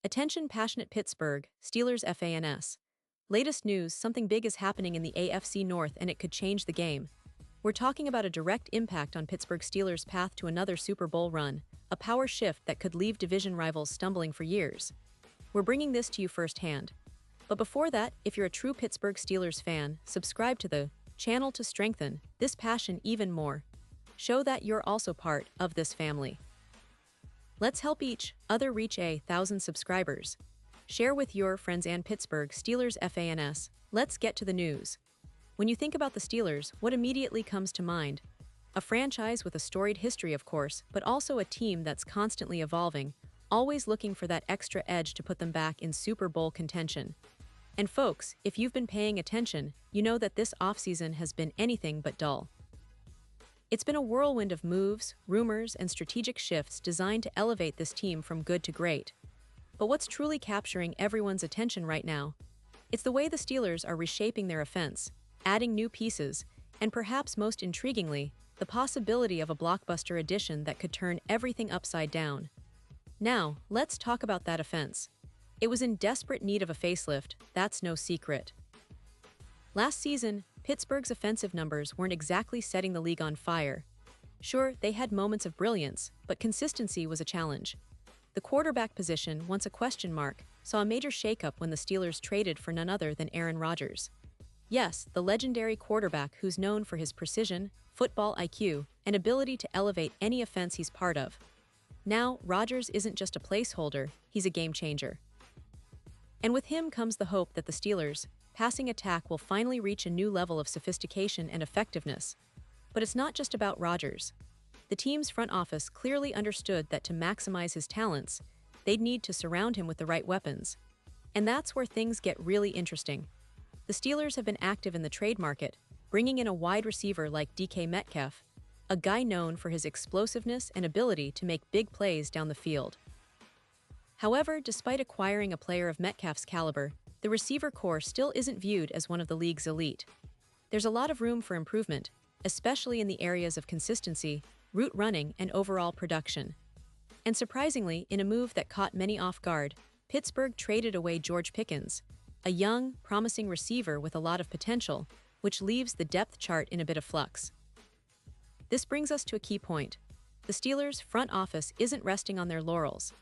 Attention passionate Pittsburgh Steelers fans. Latest news, something big is happening in the AFC North and it could change the game. We're talking about a direct impact on Pittsburgh Steelers' path to another Super Bowl run, a power shift that could leave division rivals stumbling for years. We're bringing this to you firsthand. But before that, if you're a true Pittsburgh Steelers fan, subscribe to the channel to strengthen this passion even more. Show that you're also part of this family. Let's help each other reach 1,000 subscribers. Share with your friends and Pittsburgh Steelers fans. Let's get to the news. When you think about the Steelers, what immediately comes to mind? A franchise with a storied history, of course, but also a team that's constantly evolving, always looking for that extra edge to put them back in Super Bowl contention. And folks, if you've been paying attention, you know that this offseason has been anything but dull. It's been a whirlwind of moves, rumors, and strategic shifts designed to elevate this team from good to great. But what's truly capturing everyone's attention right now? It's the way the Steelers are reshaping their offense, adding new pieces, and perhaps most intriguingly, the possibility of a blockbuster addition that could turn everything upside down. Now, let's talk about that offense. It was in desperate need of a facelift, that's no secret. Last season, Pittsburgh's offensive numbers weren't exactly setting the league on fire. Sure, they had moments of brilliance, but consistency was a challenge. The quarterback position, once a question mark, saw a major shakeup when the Steelers traded for none other than Aaron Rodgers. Yes, the legendary quarterback who's known for his precision, football IQ, and ability to elevate any offense he's part of. Now, Rodgers isn't just a placeholder, he's a game changer. And with him comes the hope that the Steelers' passing attack will finally reach a new level of sophistication and effectiveness. But it's not just about Rodgers. The team's front office clearly understood that to maximize his talents, they'd need to surround him with the right weapons. And that's where things get really interesting. The Steelers have been active in the trade market, bringing in a wide receiver like DK Metcalf, a guy known for his explosiveness and ability to make big plays down the field. However, despite acquiring a player of Metcalf's caliber, the receiver core still isn't viewed as one of the league's elite. There's a lot of room for improvement, especially in the areas of consistency, route running, and overall production. And surprisingly, in a move that caught many off guard, Pittsburgh traded away George Pickens, a young, promising receiver with a lot of potential, which leaves the depth chart in a bit of flux. This brings us to a key point. The Steelers' front office isn't resting on their laurels.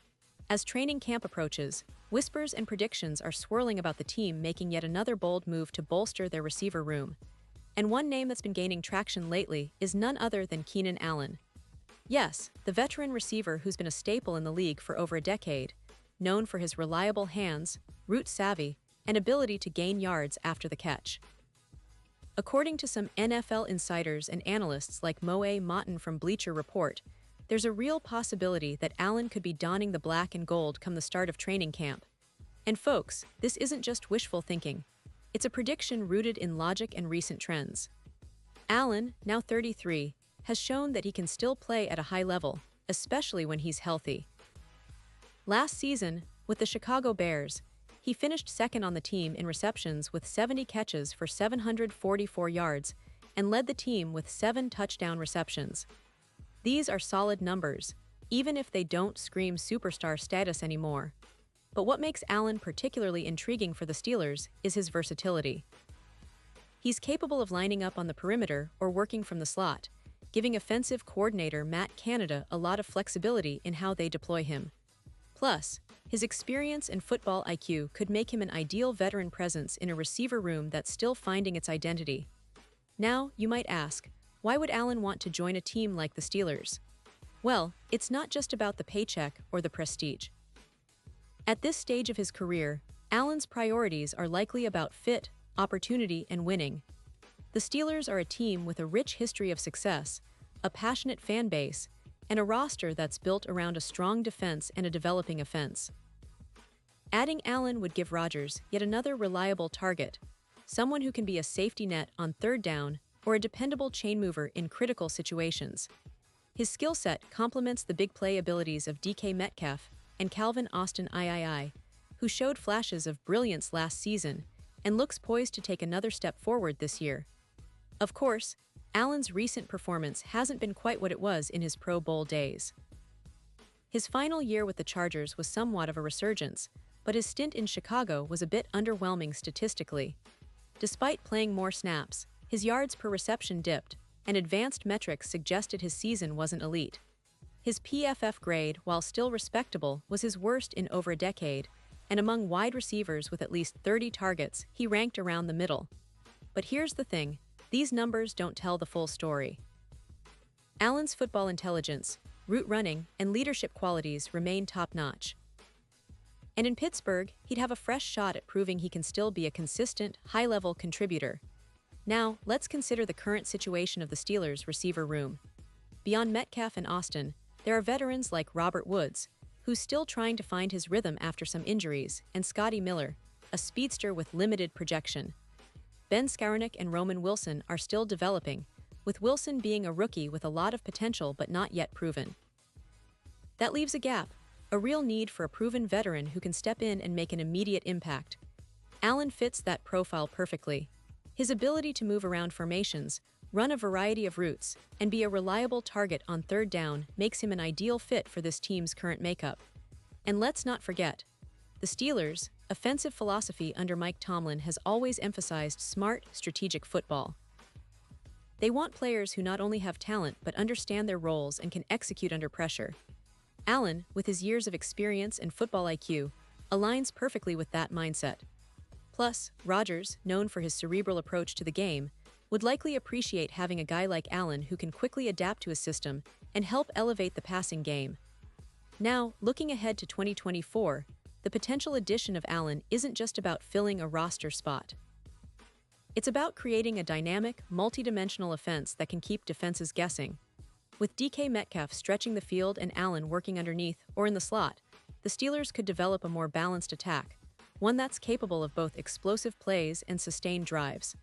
As training camp approaches, whispers and predictions are swirling about the team making yet another bold move to bolster their receiver room. And one name that's been gaining traction lately is none other than Keenan Allen. Yes, the veteran receiver who's been a staple in the league for over a decade, known for his reliable hands, route savvy, and ability to gain yards after the catch. According to some NFL insiders and analysts like Moe Motton from Bleacher Report, there's a real possibility that Allen could be donning the black and gold come the start of training camp. And folks, this isn't just wishful thinking. It's a prediction rooted in logic and recent trends. Allen, now 33, has shown that he can still play at a high level, especially when he's healthy. Last season, with the Chicago Bears, he finished second on the team in receptions with 70 catches for 744 yards and led the team with 7 touchdown receptions. These are solid numbers, even if they don't scream superstar status anymore. But what makes Allen particularly intriguing for the Steelers is his versatility. He's capable of lining up on the perimeter or working from the slot, giving offensive coordinator Matt Canada a lot of flexibility in how they deploy him. Plus, his experience and football IQ could make him an ideal veteran presence in a receiver room that's still finding its identity. Now, you might ask, why would Allen want to join a team like the Steelers? Well, it's not just about the paycheck or the prestige. At this stage of his career, Allen's priorities are likely about fit, opportunity, and winning. The Steelers are a team with a rich history of success, a passionate fan base, and a roster that's built around a strong defense and a developing offense. Adding Allen would give Rodgers yet another reliable target, someone who can be a safety net on third down or a dependable chain mover in critical situations. His skill set complements the big play abilities of DK Metcalf and Calvin Austin III, who showed flashes of brilliance last season and looks poised to take another step forward this year. Of course, Allen's recent performance hasn't been quite what it was in his Pro Bowl days. His final year with the Chargers was somewhat of a resurgence, but his stint in Chicago was a bit underwhelming statistically. Despite playing more snaps, his yards per reception dipped, and advanced metrics suggested his season wasn't elite. His PFF grade, while still respectable, was his worst in over a decade, and among wide receivers with at least 30 targets, he ranked around the middle. But here's the thing, these numbers don't tell the full story. Allen's football intelligence, route running, and leadership qualities remain top-notch. And in Pittsburgh, he'd have a fresh shot at proving he can still be a consistent, high-level contributor. Now, let's consider the current situation of the Steelers' receiver room. Beyond Metcalf and Austin, there are veterans like Robert Woods, who's still trying to find his rhythm after some injuries, and Scotty Miller, a speedster with limited projection. Ben Skowronek and Roman Wilson are still developing, with Wilson being a rookie with a lot of potential but not yet proven. That leaves a gap, a real need for a proven veteran who can step in and make an immediate impact. Allen fits that profile perfectly. His ability to move around formations, run a variety of routes, and be a reliable target on third down makes him an ideal fit for this team's current makeup. And let's not forget, the Steelers' offensive philosophy under Mike Tomlin has always emphasized smart, strategic football. They want players who not only have talent but understand their roles and can execute under pressure. Allen, with his years of experience and football IQ, aligns perfectly with that mindset. Plus, Rodgers, known for his cerebral approach to the game, would likely appreciate having a guy like Allen who can quickly adapt to his system and help elevate the passing game. Now, looking ahead to 2024, the potential addition of Allen isn't just about filling a roster spot. It's about creating a dynamic, multi-dimensional offense that can keep defenses guessing. With DK Metcalf stretching the field and Allen working underneath or in the slot, the Steelers could develop a more balanced attack, one that's capable of both explosive plays and sustained drives.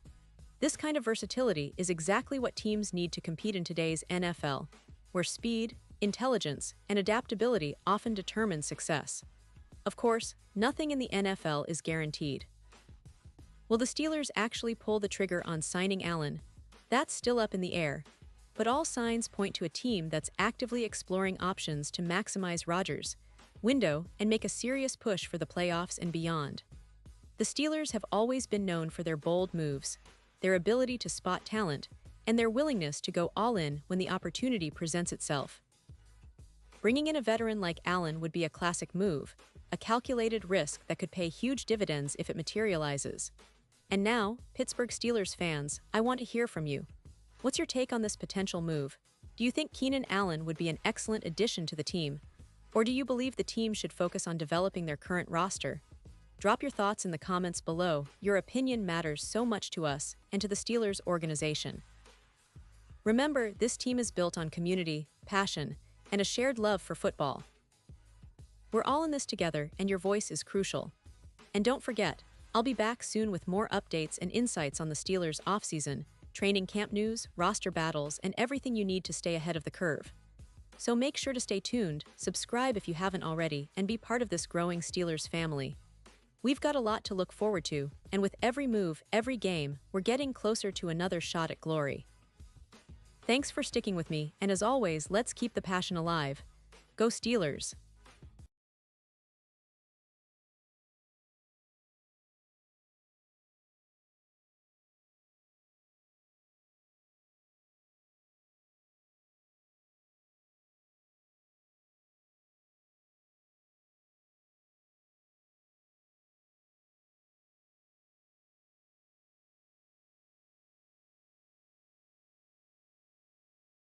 This kind of versatility is exactly what teams need to compete in today's NFL, where speed, intelligence, and adaptability often determine success. Of course, nothing in the NFL is guaranteed. Will the Steelers actually pull the trigger on signing Allen? That's still up in the air, but all signs point to a team that's actively exploring options to maximize Rodgers' window and make a serious push for the playoffs and beyond. The Steelers have always been known for their bold moves, their ability to spot talent, and their willingness to go all in when the opportunity presents itself. Bringing in a veteran like Allen would be a classic move, a calculated risk that could pay huge dividends if it materializes. And now, Pittsburgh Steelers fans, I want to hear from you. What's your take on this potential move? Do you think Keenan Allen would be an excellent addition to the team? Or do you believe the team should focus on developing their current roster? Drop your thoughts in the comments below. Your opinion matters so much to us and to the Steelers organization. Remember, this team is built on community, passion, and a shared love for football. We're all in this together, and your voice is crucial. And don't forget, I'll be back soon with more updates and insights on the Steelers' offseason, training camp news, roster battles, and everything you need to stay ahead of the curve. So make sure to stay tuned, subscribe if you haven't already, and be part of this growing Steelers family. We've got a lot to look forward to, and with every move, every game, we're getting closer to another shot at glory. Thanks for sticking with me, and as always, let's keep the passion alive. Go Steelers!